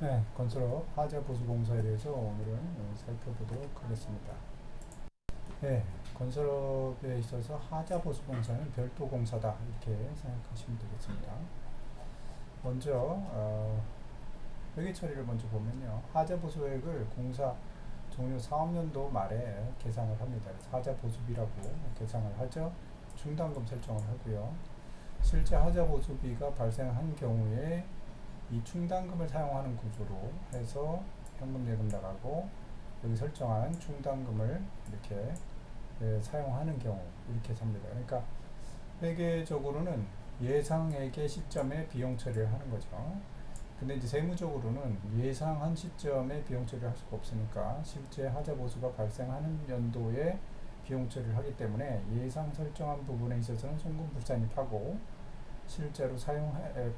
네, 건설업 하자 보수 공사에 대해서 오늘은 살펴보도록 하겠습니다. 네, 건설업에 있어서 하자 보수 공사는 별도 공사다 이렇게 생각하시면 되겠습니다. 먼저 회계 처리를 먼저 보면요, 하자 보수액을 공사 종료 사업년도 말에 계산을 합니다. 그래서 하자 보수비라고 계산을 하죠. 충당금 설정을 하고요. 실제 하자 보수비가 발생한 경우에 이 충당금을 사용하는 구조로 해서 현금 예금 나가고 여기 설정한 충당금을 이렇게 사용하는 경우 이렇게 삽니다. 그러니까 회계적으로는 예상액의 시점에 비용 처리를 하는 거죠. 근데 이제 세무적으로는 예상한 시점에 비용 처리를 할 수가 없으니까 실제 하자 보수가 발생하는 연도에 비용 처리를 하기 때문에 예상 설정한 부분에 있어서는 송금 불산입하고 실제로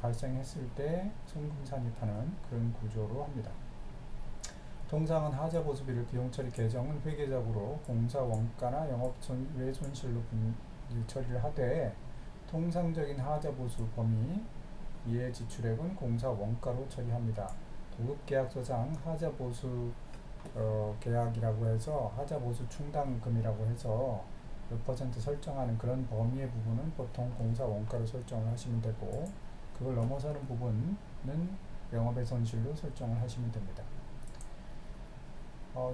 발생했을 때 송금 산입하는 그런 구조로 합니다. 통상은 하자 보수비를 비용 처리 계정은 회계적으로 공사 원가나 영업 외 손실로 처리를 하되 통상적인 하자 보수 범위 이해 지출액은 공사 원가로 처리합니다. 도급계약서상 하자 보수 계약이라고 해서 하자 보수 충당금이라고 해서 몇 퍼센트 설정하는 그런 범위의 부분은 보통 공사 원가로 설정을 하시면 되고 그걸 넘어서는 부분은 영업의 손실로 설정을 하시면 됩니다.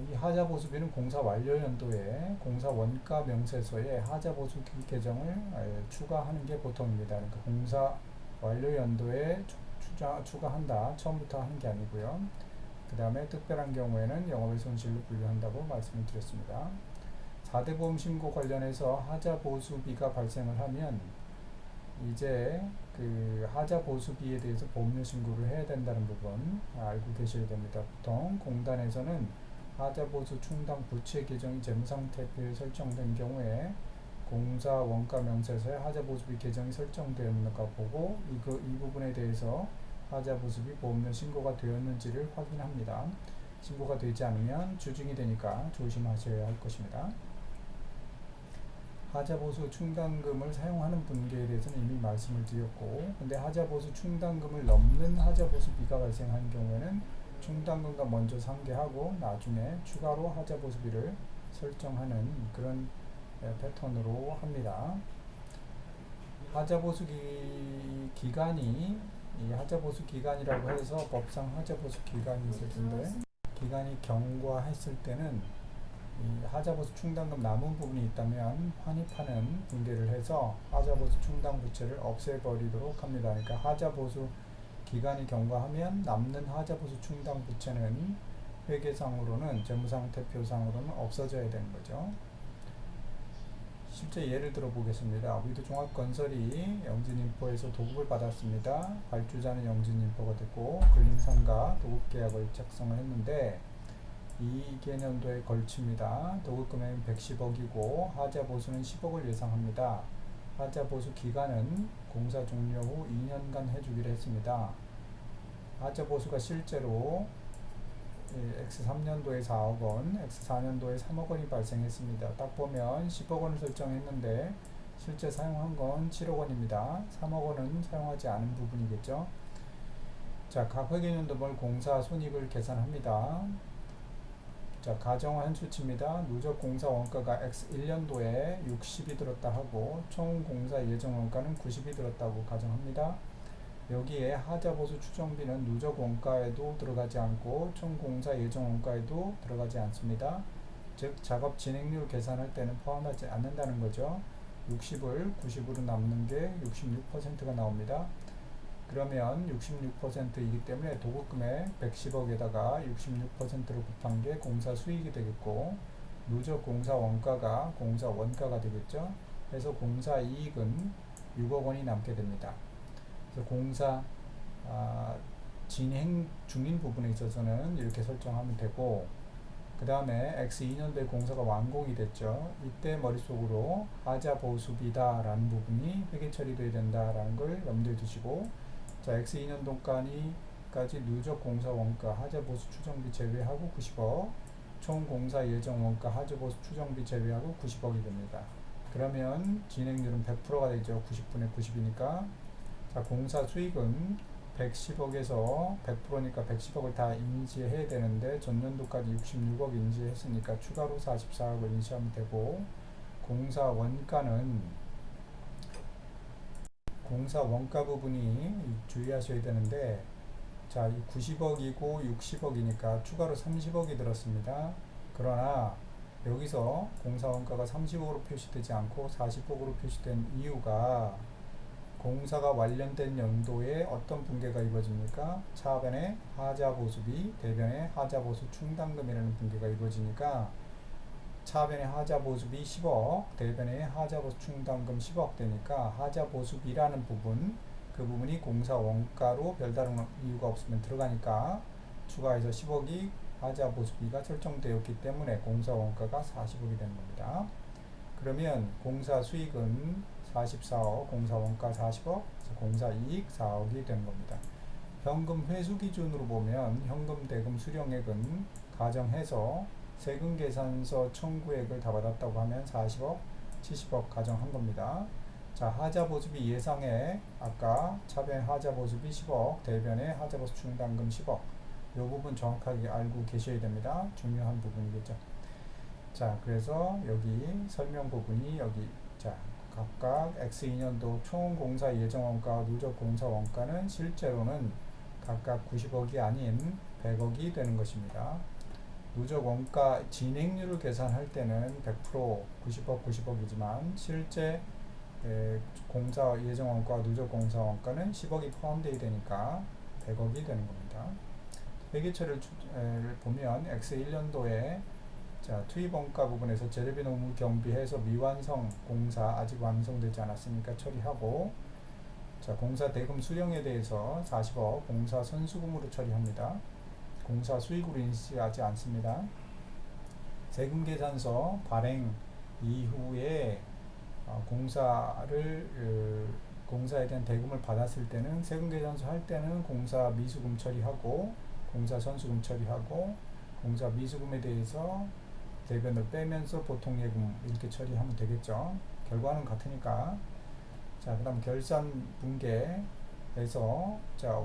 이 하자 보수비는 공사 완료 연도에 공사 원가 명세서에 하자 보수비 계정을 추가하는 게 보통입니다. 그러니까 공사 완료 연도에 추가한다. 처음부터 하는 게 아니고요. 그 다음에 특별한 경우에는 영업의 손실로 분류한다고 말씀을 드렸습니다. 4대 보험 신고 관련해서 하자 보수비가 발생을 하면 이제 그 하자 보수비에 대해서 보험료 신고를 해야 된다는 부분 알고 계셔야 됩니다. 보통 공단에서는 하자 보수 충당 부채 계정이 재무상태표에 설정된 경우에 공사 원가 명세서에 하자 보수비 계정이 설정되었는가 보고 이 부분에 대해서 하자 보수비 보험료 신고가 되었는지를 확인합니다. 신고가 되지 않으면 주중이 되니까 조심하셔야 할 것입니다. 하자보수 충당금을 사용하는 분계에 대해서는 이미 말씀을 드렸고, 근데 하자보수 충당금을 넘는 하자보수비가 발생한 경우에는 충당금과 먼저 상계하고 나중에 추가로 하자보수비를 설정하는 그런 패턴으로 합니다. 하자보수 기간이 이 하자보수 기간이라고 해서 법상 하자보수 기간이 있을 텐데 기간이 경과했을 때는 이 하자보수 충당금 남은 부분이 있다면 환입하는 분계를 해서 하자보수 충당 부채를 없애버리도록 합니다. 그러니까 하자보수 기간이 경과하면 남는 하자보수 충당 부채는 회계상으로는 재무상태표상으로는 없어져야 되는 거죠. 실제 예를 들어 보겠습니다. 위도종합건설이 영진인포에서 도급을 받았습니다. 발주자는 영진인포가 됐고 근린상가 도급계약을 작성을 했는데 이 개년도에 걸칩니다. 도급 금액은 110억이고 하자 보수는 10억을 예상합니다. 하자 보수 기간은 공사 종료 후 2년간 해주기로 했습니다. 하자 보수가 실제로 X3년도에 4억 원, X4년도에 3억 원이 발생했습니다. 딱 보면 10억 원을 설정했는데 실제 사용한 건 7억 원입니다. 3억 원은 사용하지 않은 부분이겠죠. 자, 각 회계연도별 공사 손익을 계산합니다. 자, 가정한 수치입니다. 누적 공사 원가가 X1년도에 60이 들었다 하고 총 공사 예정 원가는 90이 들었다고 가정합니다. 여기에 하자보수 추정비는 누적 원가에도 들어가지 않고 총 공사 예정 원가에도 들어가지 않습니다. 즉 작업 진행률 계산할 때는 포함하지 않는다는 거죠. 60을 90으로 남는 게 66%가 나옵니다. 그러면 66%이기 때문에 도급금액 110억에다가 66%로 곱한 게 공사 수익이 되겠고 누적 공사 원가가 공사 원가가 되겠죠. 그래서 공사 이익은 6억 원이 남게 됩니다. 그래서 공사 진행 중인 부분에 있어서는 이렇게 설정하면 되고 그 다음에 X2년도에 공사가 완공이 됐죠. 이때 머릿속으로 하자 보수비다 라는 부분이 회계 처리돼야 된다라는 걸 염두에 두시고 자, X2년도까지 누적 공사 원가 하자보수 추정비 제외하고 90억 총 공사 예정 원가 하자보수 추정비 제외하고 90억이 됩니다. 그러면 진행률은 100%가 되죠. 90분의 90이니까 자, 공사 수익은 110억에서 100%니까 110억을 다 인지해야 되는데 전년도까지 66억 인지했으니까 추가로 44억을 인지하면 되고, 공사 원가는 공사 원가 부분이 주의하셔야 되는데, 자, 90억이고 60억이니까 추가로 30억이 들었습니다. 그러나 여기서 공사 원가가 30억으로 표시되지 않고 40억으로 표시된 이유가, 공사가 완료된 연도에 어떤 분괴가 이루어집니까? 차변에 하자 보수비, 대변에 하자 보수 충당금이라는 분괴가 이루어지니까, 차변에 하자 보수비 10억, 대변에 하자 보수 충당금 10억 되니까 하자 보수비라는 부분, 그 부분이 공사 원가로 별다른 이유가 없으면 들어가니까 추가해서 10억이 하자 보수비가 설정되었기 때문에 공사 원가가 40억이 되는 겁니다. 그러면 공사 수익은 44억, 공사 원가 40억, 공사 이익 4억이 되는 겁니다. 현금 회수 기준으로 보면 현금 대금 수령액은 가정해서 세금 계산서 청구액을 다 받았다고 하면 40억, 70억 가정한 겁니다. 자, 하자 보수비 예상액, 아까 차변 하자 보수비 10억, 대변에 하자 보수 충당금 10억. 이 부분 정확하게 알고 계셔야 됩니다. 중요한 부분이겠죠. 자, 그래서 여기 설명 부분이 여기, 자, 각각 X2년도 총 공사 예정 원가와 누적 공사 원가는 실제로는 각각 90억이 아닌 100억이 되는 것입니다. 누적 원가 진행률을 계산할 때는 100% 90억 90억이지만 실제 공사 예정 원가와 누적 공사 원가는 10억이 포함되어야 되니까 100억이 되는 겁니다. 회계처를 보면 X1년도에 자, 투입 원가 부분에서 재료비 노무 경비해서 미완성 공사 아직 완성되지 않았으니까 처리하고, 자, 공사 대금 수령에 대해서 40억 공사 선수금으로 처리합니다. 공사 수익으로 인식하지 않습니다. 세금 계산서 발행 이후에 공사에 대한 대금을 받았을 때는 세금 계산서 할 때는 공사 미수금 처리하고, 공사 선수금 처리하고, 공사 미수금에 대해서 대변을 빼면서 보통 예금 이렇게 처리하면 되겠죠. 결과는 같으니까. 자, 그 다음 결산 분계에서, 자,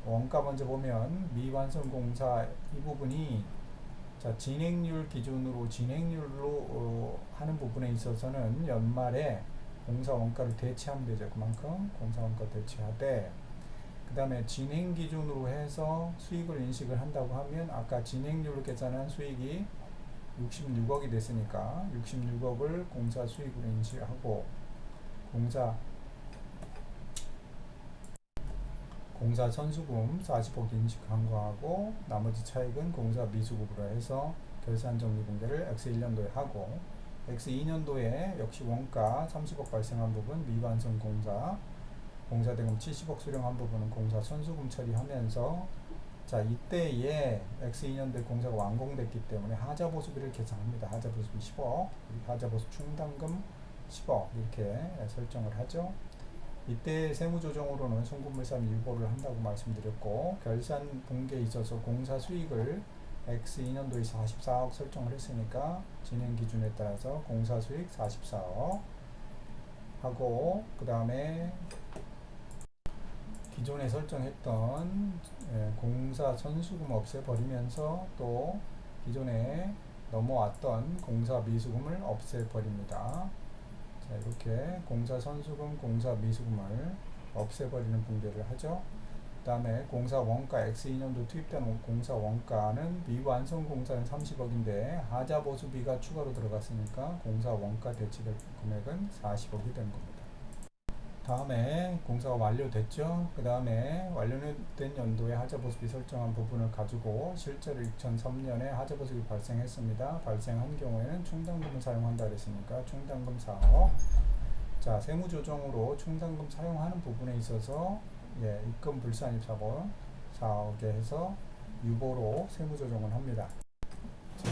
원가 먼저 보면 미완성 공사 이 부분이, 자, 진행률로 하는 부분에 있어서는 연말에 공사 원가를 대체하면 되죠. 그만큼 공사 원가 대체하되, 그 다음에 진행 기준으로 해서 수익을 인식을 한다고 하면 아까 진행률로 계산한 수익이 66억이 됐으니까 66억을 공사 수익으로 인식하고, 공사 선수금 40억 인식한 거하고 나머지 차익은 공사 미수급으로 해서 결산 정리 공개를 X1년도에 하고, X2년도에 역시 원가 30억 발생한 부분 미완성 공사 대금 70억 수령한 부분은 공사 선수금 처리하면서, 자, 이때에 X2년도에 공사가 완공됐기 때문에 하자보수비를 계산합니다. 하자보수비 10억, 하자보수 충당금 10억 이렇게 설정을 하죠. 이때 세무조정으로는 송금물산 유보를 한다고 말씀드렸고, 결산 분계에 있어서 공사 수익을 X2년도에 44억 설정을 했으니까 진행 기준에 따라서 공사 수익 44억 하고, 그 다음에 기존에 설정했던 공사 선수금 없애버리면서 또 기존에 넘어왔던 공사 미수금을 없애버립니다. 자, 이렇게 공사 선수금, 공사 미수금을 없애버리는 분배를 하죠. 그 다음에 공사 원가, X2년도 투입된 공사 원가는 미완성 공사는 30억인데 하자 보수비가 추가로 들어갔으니까 공사 원가 대체될 금액은 40억이 된 겁니다. 다음에 공사가 완료됐죠. 그 다음에 완료된 연도에 하자보수비 설정한 부분을 가지고 실제로 2003년에 하자보수비 발생했습니다. 발생한 경우에는 충당금을 사용한다 그랬으니까 충당금 4억. 자, 세무조정으로 충당금 사용하는 부분에 있어서 입금 불산입 사고 4억에 해서 유보로 세무조정을 합니다. 자,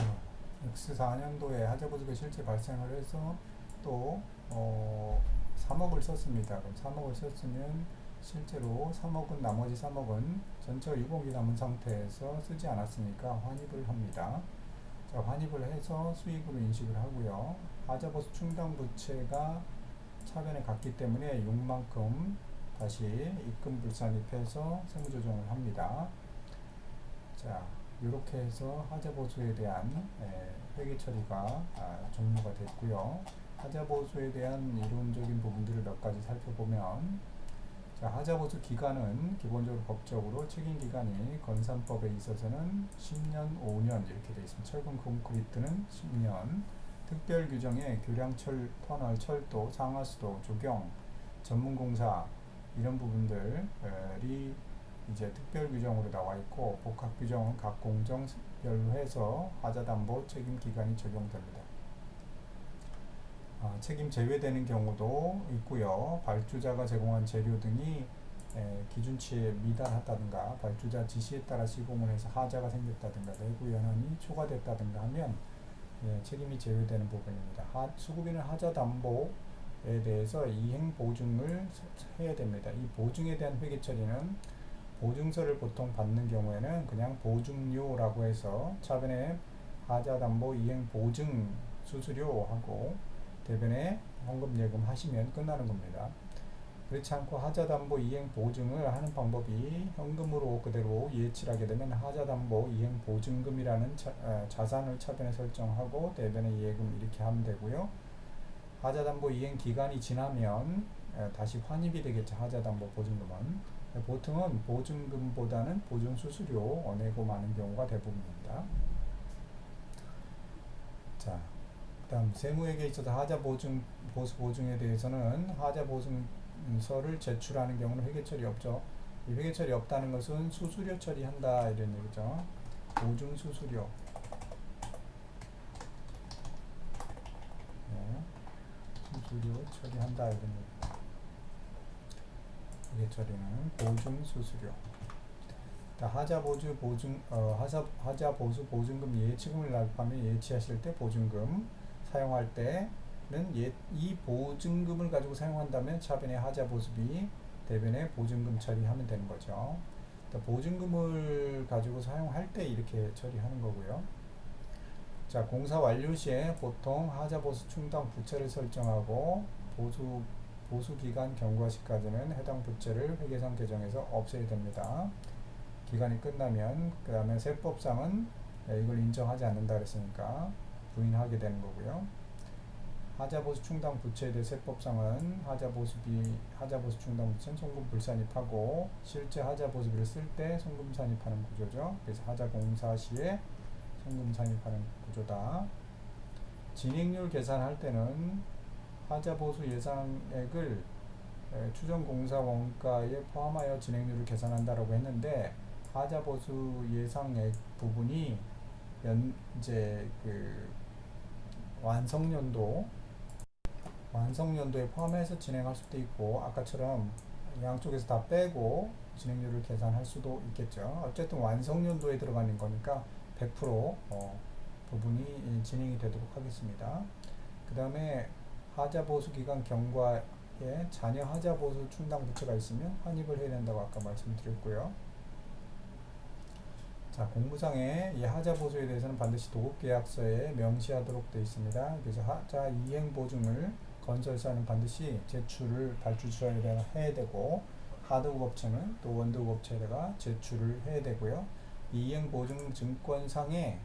X4년도에 하자보수비 실제 발생을 해서 또 3억을 썼습니다. 그럼 3억을 썼으면 실제로 3억은 나머지 3억은 전체 유보기 남은 상태에서 쓰지 않았으니까 환입을 합니다. 자, 환입을 해서 수익으로 인식을 하고요. 하자보수 충당 부채가 차변에 갔기 때문에 6만큼 다시 입금 불산입해서 세무조정을 합니다. 자, 이렇게 해서 하자보수에 대한 회계 처리가 종료가 됐고요. 하자보수에 대한 이론적인 부분들을 몇 가지 살펴보면, 자, 하자보수 기간은 기본적으로 법적으로 책임기간이 건산법에 있어서는 10년, 5년 이렇게 되어 있습니다. 철근 콘크리트는 10년, 특별규정에 교량철, 터널, 철도, 상하수도, 조경, 전문공사 이런 부분들이 이제 특별규정으로 나와 있고, 복합규정은 각 공정별로 해서 하자담보 책임기간이 적용됩니다. 책임 제외되는 경우도 있고요. 발주자가 제공한 재료 등이 기준치에 미달하다든가 발주자 지시에 따라 시공을 해서 하자가 생겼다든가 내부 연한이 초과됐다든가 하면 책임이 제외되는 부분입니다. 수급인은 하자 담보에 대해서 이행 보증을 해야 됩니다. 이 보증에 대한 회계 처리는 보증서를 보통 받는 경우에는 그냥 보증료라고 해서 차변에 하자 담보 이행 보증 수수료하고 대변에 현금 예금 하시면 끝나는 겁니다. 그렇지 않고 하자담보 이행 보증을 하는 방법이 현금으로 그대로 예치를 하게 되면 하자담보 이행 보증금이라는 자산을 차변에 설정하고 대변에 예금 이렇게 하면 되고요. 하자담보 이행 기간이 지나면 다시 환입이 되겠죠. 하자담보 보증금은 보통은 보증금보다는 보증수수료 내고 마는 경우가 대부분입니다. 자, 다음 세무회계에 있어서 하자보증 보수보증에 대해서는 하자보증서를 제출하는 경우는 회계처리 없죠. 이 회계처리 없다는 것은 수수료 처리한다 이런 얘기죠. 보증수수료. 수수료 처리한다 이런 얘기입니다. 회계처리는 보증수수료. 하자보수 보증금 예치금을 납입하면 예치하실 때 보증금 사용할 때는 이 보증금을 가지고 사용한다면 차변에 하자보수비 대변에 보증금 처리하면 되는 거죠. 보증금을 가지고 사용할 때 이렇게 처리하는 거고요. 자, 공사 완료 시에 보통 하자보수 충당 부채를 설정하고 보수기간 경과 시까지는 해당 부채를 회계상 개정해서 없애야 됩니다. 기간이 끝나면 그 다음에 세법상은 이걸 인정하지 않는다 그랬으니까 부인하게 되는 거고요. 하자보수 충당 부채에 대해 세법상은 하자보수 충당 부채는 송금 불산입하고 실제 하자보수비를 쓸 때 송금 산입하는 구조죠. 그래서 하자공사 시에 송금 산입하는 구조다. 진행률 계산할 때는 하자보수 예상액을 추정공사 원가에 포함하여 진행률을 계산한다라고 했는데 하자보수 예상액 부분이 이제 완성연도에 포함해서 진행할 수도 있고 아까처럼 양쪽에서 다 빼고 진행률을 계산할 수도 있겠죠. 어쨌든 완성연도에 들어가는 거니까 100% 부분이 진행이 되도록 하겠습니다. 그 다음에 하자보수 기간 경과에 잔여 하자보수 충당 부채가 있으면 환입을 해야 된다고 아까 말씀드렸고요. 자, 공무상에 이 하자보수에 대해서는 반드시 도급계약서에 명시하도록 되어 있습니다. 그래서 하자 이행보증을 건설사는 반드시 제출을 발주처에 해야 되고 하드업체는 또 원두업체에다가 제출을 해야 되고요. 이행보증 증권상에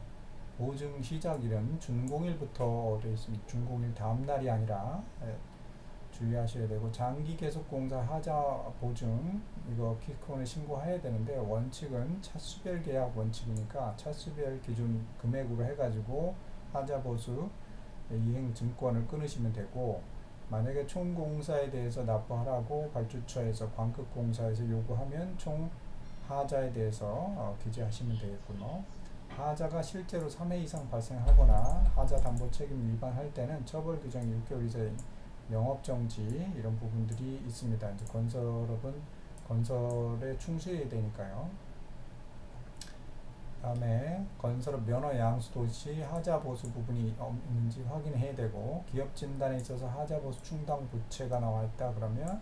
보증 시작일은 준공일부터 되어 있습니다. 준공일 다음날이 아니라 주의하셔야 되고 장기 계속 공사 하자 보증 이거 키크온에 신고해야 되는데 원칙은 차수별 계약 원칙이니까 차수별 기준 금액으로 해가지고 하자 보수 이행 증권을 끊으시면 되고 만약에 총 공사에 대해서 납부하라고 발주처에서 광급 공사에서 요구하면 총 하자에 대해서 기재하시면 되겠군요. 하자가 실제로 3회 이상 발생하거나 하자 담보 책임 위반할 때는 처벌 규정이 6개월 이상의 영업정지 이런 부분들이 있습니다. 이제 건설업은 건설에 충실해야 되니까요. 다음에 건설업 면허 양수도 시 하자보수 부분이 없는지 확인해야 되고 기업 진단에 있어서 하자보수 충당 부채가 나와 있다 그러면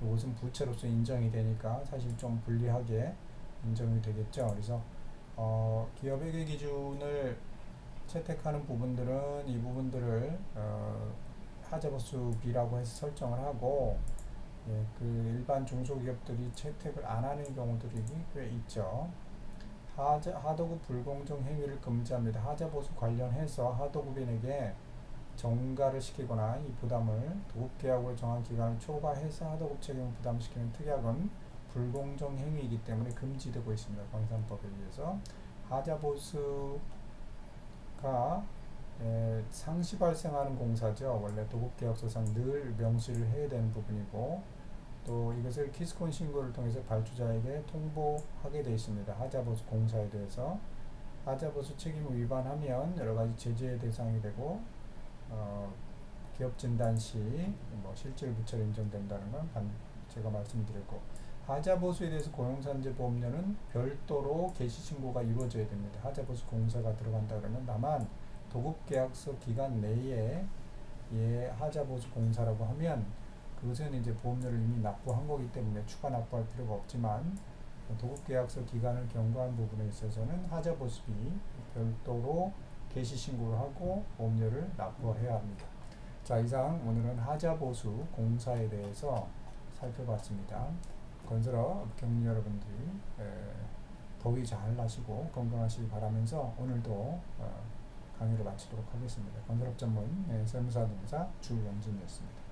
이것은 부채로서 인정이 되니까 사실 좀 불리하게 인정이 되겠죠. 그래서 기업 회계 기준을 채택하는 부분들은 이 부분들을 하자보수비라고 해서 설정을 하고 예, 그 일반 중소기업들이 채택을 안 하는 경우들이 꽤 있죠. 하도급 불공정 행위를 금지합니다. 하자 보수 관련해서 하도급인에게 정가를 시키거나 이 부담을 도급계약으로 정한 기간을 초과해서 하도급 책임을 부담시키는 특약은 불공정 행위이기 때문에 금지되고 있습니다. 광산법에 의해서 하자 보수가 상시 발생하는 공사죠. 원래 도급계약서상 늘 명시를 해야 되는 부분이고 또 이것을 키스콘 신고를 통해서 발주자에게 통보하게 되어 있습니다. 하자보수 공사에 대해서 하자보수 책임을 위반하면 여러 가지 제재의 대상이 되고 기업 진단 시 뭐 실질 부채로 인정된다는 건 제가 말씀드렸고 하자보수에 대해서 고용산재보험료는 별도로 개시 신고가 이루어져야 됩니다. 하자보수 공사가 들어간다 그러면 다만 도급계약서 기간 내에 하자보수 공사라고 하면 그것은 이제 보험료를 이미 납부한 거기 때문에 추가 납부할 필요가 없지만 도급계약서 기간을 경과한 부분에 있어서는 하자보수비 별도로 개시 신고를 하고 보험료를 납부해야 합니다. 자, 이상 오늘은 하자보수 공사에 대해서 살펴봤습니다. 건설업 격리 여러분들이 더위 잘 나시고 건강하시기 바라면서 오늘도 강의를 마치도록 하겠습니다. 건설업 전문 세무사 동사 주영진이었습니다.